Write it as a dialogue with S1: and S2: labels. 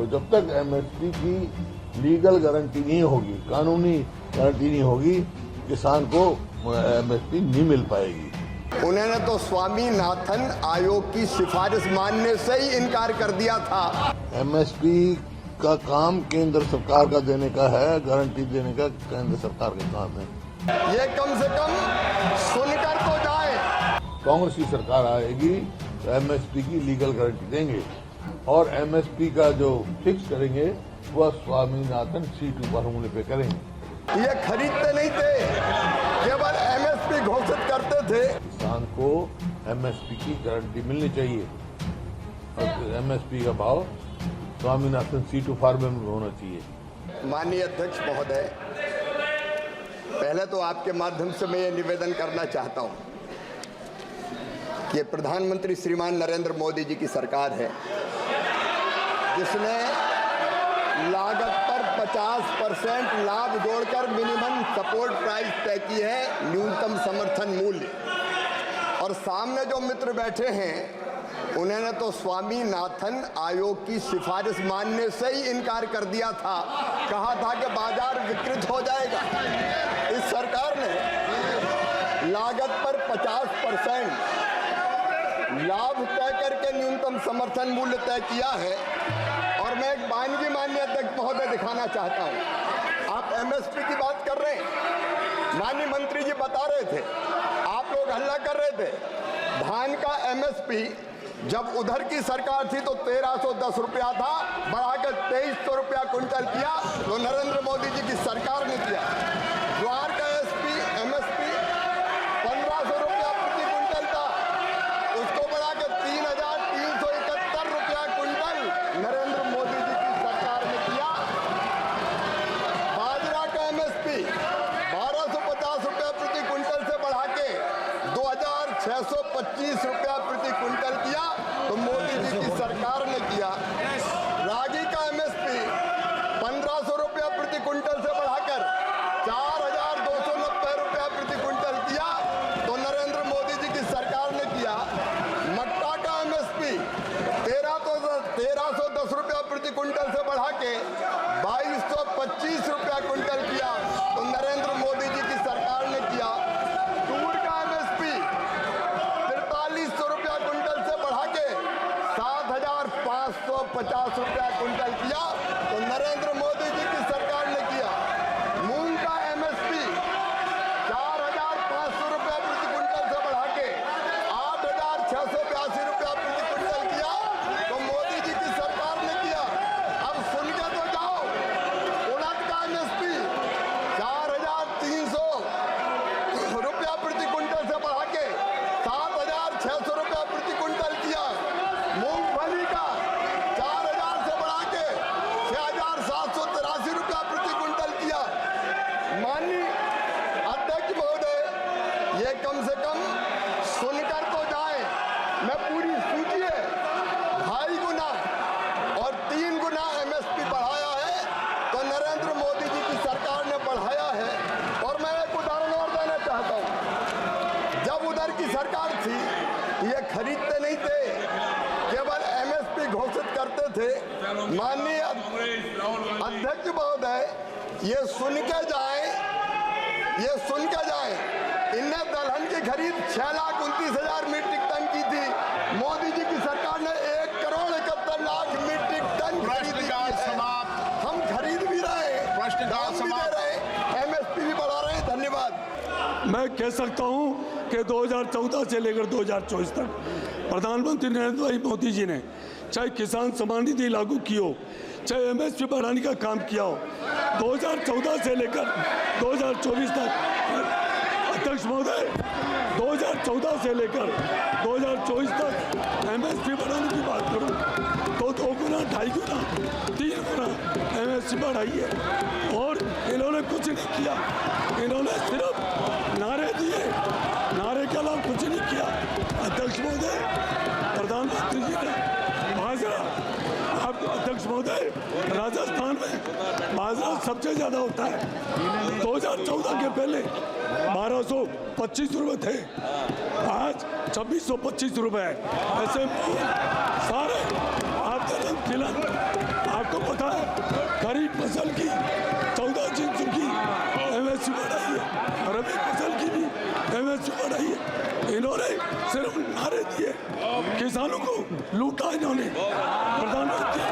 S1: जब तक एमएसपी की लीगल गारंटी नहीं होगी, कानूनी गारंटी नहीं होगी, किसान को एमएसपी नहीं मिल पाएगी।
S2: उन्होंने तो स्वामीनाथन आयोग की सिफारिश मानने से ही इनकार कर दिया था।
S1: एमएसपी का काम केंद्र सरकार का देने का है, गारंटी देने का केंद्र सरकार का काम है।
S2: ये कम से कम सुनकर तो जाए।
S1: कांग्रेस की सरकार आएगी तो एमएसपी की लीगल गारंटी देंगे और एमएसपी का जो फिक्स करेंगे वह स्वामीनाथन C2 फार्मूले पे करेंगे।
S2: ये खरीदते नहीं थे, केवल एमएसपी घोषित करते थे।
S1: किसान को एमएसपी की गारंटी मिलनी चाहिए और एमएसपी का भाव स्वामीनाथन C2 फार्मूले में होना चाहिए।
S2: माननीय अध्यक्ष महोदय, पहले तो आपके माध्यम से मैं ये निवेदन करना चाहता हूं कि प्रधानमंत्री श्रीमान नरेंद्र मोदी जी की सरकार है जिसने लागत पर 50% लाभ जोड़कर मिनिमम सपोर्ट प्राइस तय की है, न्यूनतम समर्थन मूल्य। और सामने जो मित्र बैठे हैं उन्होंने तो स्वामीनाथन आयोग की सिफारिश मानने से ही इनकार कर दिया था। कहा था कि बाजार विकृत हो जाएगा। इस सरकार ने लागत पर 50% लाभ तय करके न्यूनतम समर्थन मूल्य तय किया है। और मैं एक वानगी माननीय अध्यक्ष महोदय दिखाना चाहता हूं। आप एमएसपी की बात कर रहे हैं, माननीय मंत्री जी बता रहे थे, आप लोग हल्ला कर रहे थे। धान का एमएसपी जब उधर की सरकार थी तो 1310 रुपया था, बढ़ाकर 2300 रुपया क्विंटल किया तो नरेंद्र मोदी जी की सरकार ने किया। ज्वार का एमएसपी 1500 रुपया प्रति क्विंटल था, उसको बढ़ाकर 3371 रुपया क्विंटल नरेंद्र मोदी जी की सरकार ने किया। बाजरा का एमएसपी 1250 रुपया प्रति क्विंटल से बढ़ा के 2625 रुपया प्रति क्विंटल किया तो मोदी जी की सरकार ने किया। रागी का एमएसपी 1500 रुपया प्रति क्विंटल से बढ़ाकर 4290 रुपया प्रति क्विंटल किया तो नरेंद्र मोदी जी की सरकार ने किया। मक्का का एमएसपी 1310 रुपया प्रति क्विंटल से बढ़ा के 2225 रुपया क्विंटल किया तो नरेंद्र मोदी जी की सरकार ने किया। तूर का एमएसपी 4300 रुपया क्विंटल से बढ़ा के 7550 रुपया क्विंटल किया तो नरेंद्र मोदी जी की सरकार ने किया। मूंग का एमएसपी 4500 रुपया प्रति क्विंटल से बढ़ा के 8682 रुपया प्रति क्विंटल किया तो मोदी जी की सरकार ने किया। अब सुन के तो जाओ। उड़द का एमएसपी 4300 रुपया प्रति क्विंटल से बढ़ा के 7600 रुपया प्रति क्विंटल किया। मूंगफली का 4000 से बढ़ा के 6783 रुपया प्रति क्विंटल किया। माननीय अध्यक्ष महोदय, ये कम से कम सुनकर तो जाए। मैं पूरी सूची है, 2.5 गुना और 3 गुना एमएसपी बढ़ाया है तो नरेंद्र मोदी जी की सरकार ने बढ़ाया है। और मैं एक उदाहरण और देना चाहता हूं। जब उधर की सरकार थी ये खरीदते नहीं थे, केवल एमएसपी घोषित करते थे। माननीय अध्यक्ष महोदय, ये सुन के जाए, इनने दलहन की खरीद 6,29,000 मीट्रिक टन की थी। मोदी जी की सरकार ने 1,71,00,000 मीट्रिक टन खरीदी है। हम खरीद भी रहे हैं, दाम भी दे रहे हैं, एमएसपी भी बढ़ा रहे हैं। धन्यवाद।
S3: मैं कह सकता हूं कि 2014 से लेकर 2024 तक प्रधानमंत्री नरेंद्र भाई मोदी जी ने चाहे किसान सम्मान निधि लागू की हो, चाहे एमएसपी बढ़ाने का काम किया हो, 2014 से लेकर 2024 तक अध्यक्ष महोदय 2014 से लेकर 2024 तक एमएसपी बढ़ाने की बात करूं तो 2 गुना, 2.5 गुना, 3 गुना एमएसपी बढ़ाई है। और इन्होंने कुछ नहीं किया, इन्होंने सिर्फ नारे दिए, नारे के अलावा कुछ नहीं किया। अध्यक्ष महोदय, प्रधानमंत्री जी ने बाजरा, आप अध्यक्ष महोदय, राजस्थान में बाजरा सबसे ज्यादा होता है। 2014 के पहले 1225 रुपये थे, आज 2625 रुपये है। ऐसे सारे आप आपको एमएसपी बढ़ाइए। इन्होंने सिर्फ नारे दिए, किसानों को लूटा इन्होंने। प्रधानमंत्री